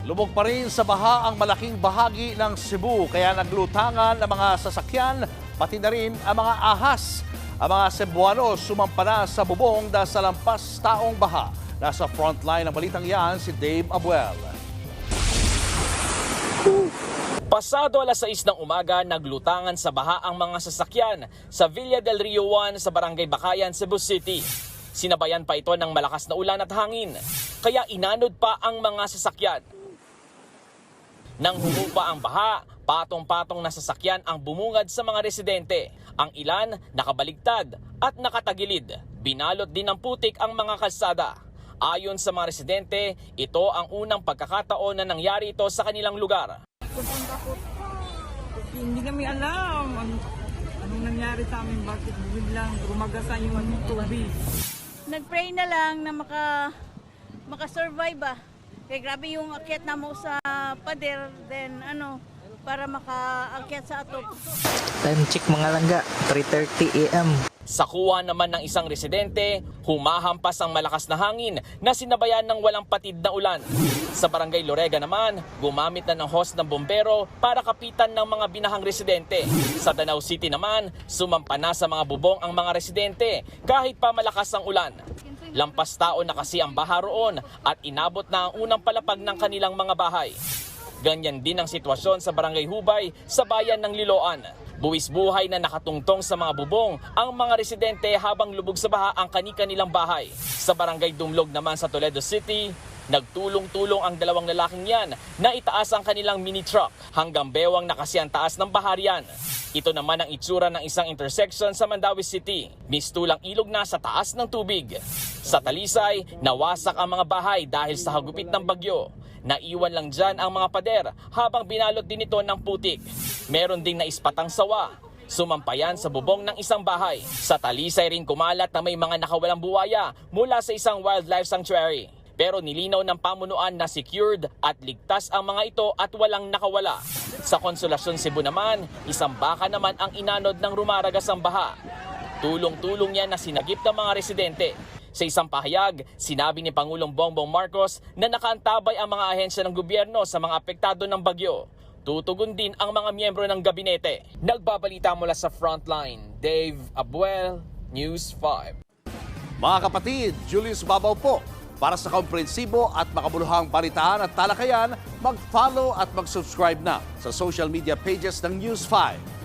Lubog pa rin sa baha ang malaking bahagi ng Cebu kaya naglutangan ang mga sasakyan pati na rin ang mga ahas. Ang mga Cebuano sumampa na sa bubong dahil sa lampas taong baha. Nasa frontline ng balitang yan si Dave Abuel. Pasado alas 6 ng umaga, naglutangan sa baha ang mga sasakyan sa Villa del Rio 1 sa Barangay Bakayan, Cebu City. Sinabayan pa ito ng malakas na ulan at hangin, kaya inanod pa ang mga sasakyan. Nang humupa ang baha, patong-patong na sasakyan ang bumungad sa mga residente. Ang ilan nakabaligtad at nakatagilid. Binalot din ng putik ang mga kalsada. Ayon sa mga residente, ito ang unang pagkakataon na nangyari ito sa kanilang lugar. Hindi namin alam anong nangyari sa amin, bakit biglang rumagasan yung tubig. Nag-pray na lang na maka-survive ba. Kaya grabe yung akyat na mo sa pader, then para maka-akyat sa atop. Time check mga langga, 3:30 AM. Sa kuha naman ng isang residente, humahampas ang malakas na hangin na sinabayan ng walang patid na ulan. Sa Barangay Lorega naman, gumamit na ng hose ng bombero para kapitan ng mga binahang residente. Sa Danau City naman, sumampa na sa mga bubong ang mga residente kahit pa malakas ang ulan. Lampas tao na kasi ang baha roon at inabot na ang unang palapag ng kanilang mga bahay. Ganyan din ang sitwasyon sa Barangay Hubay sa bayan ng Liloan. Buwis buhay na nakatungtong sa mga bubong ang mga residente habang lubog sa baha ang kani-kanilang bahay. Sa Barangay Dumlog naman sa Toledo City, nagtulong-tulong ang dalawang lalaking yan na itaas ang kanilang mini truck hanggang bewang na kasi ang taas ng baharian. Ito naman ang itsura ng isang intersection sa Mandaue City. Mistulang ilog na sa taas ng tubig. Sa Talisay, nawasak ang mga bahay dahil sa hagupit ng bagyo. Naiwan lang dyan ang mga pader habang binalot din ito ng putik. Meron ding naispatang sawa. Sumampayan sa bubong ng isang bahay. Sa Talisay rin kumalat na may mga nakawalang buwaya mula sa isang wildlife sanctuary. Pero nilinaw ng pamunuan na secured at ligtas ang mga ito at walang nakawala. Sa Consolacion, Cebu naman, isang baka naman ang inanod ng rumaragas ang baha. Tulong-tulong yan na sinagip ng mga residente. Sa isang pahayag, sinabi ni Pangulong Bongbong Marcos na nakaantabay ang mga ahensya ng gobyerno sa mga apektado ng bagyo. Tutugon din ang mga miyembro ng gabinete. Nagbabalita mula sa Frontline, Dave Abuel, News 5. Mga kapatid, Julius Babaw po. Para sa komprehensibo at makabuluhang balitaan at talakayan, mag-follow at mag-subscribe na sa social media pages ng News 5.